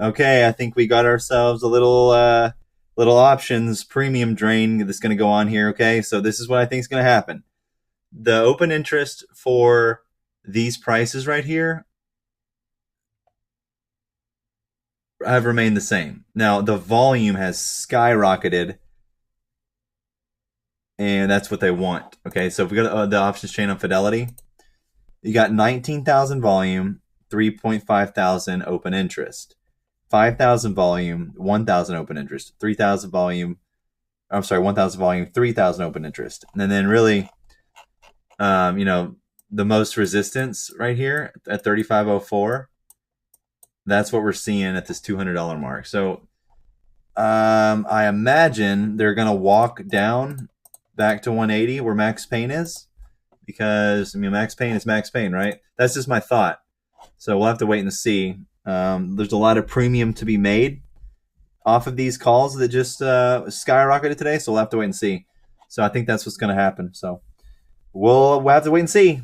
Okay, I think we got ourselves a little options premium drain that's going to go on here. Okay, so this is what I think is going to happen. The open interest for these prices right here have remained the same. Now the volume has skyrocketed, and that's what they want. Okay, so if we go to the options chain on Fidelity, you got 19,000 volume, 3.5 thousand open interest, 5,000 volume, 1,000 open interest, 3,000 volume. I'm sorry, 1,000 volume, 3,000 open interest, and then really, you know, the most resistance right here at 35.04. That's what we're seeing at this $200 mark. So I imagine they're going to walk down back to 180 where max pain is, because I mean max pain is max pain, right? That's just my thought. So we'll have to wait and see. There's a lot of premium to be made off of these calls that just skyrocketed today, so we'll have to wait and see. So I think that's what's going to happen. So we'll have to wait and see.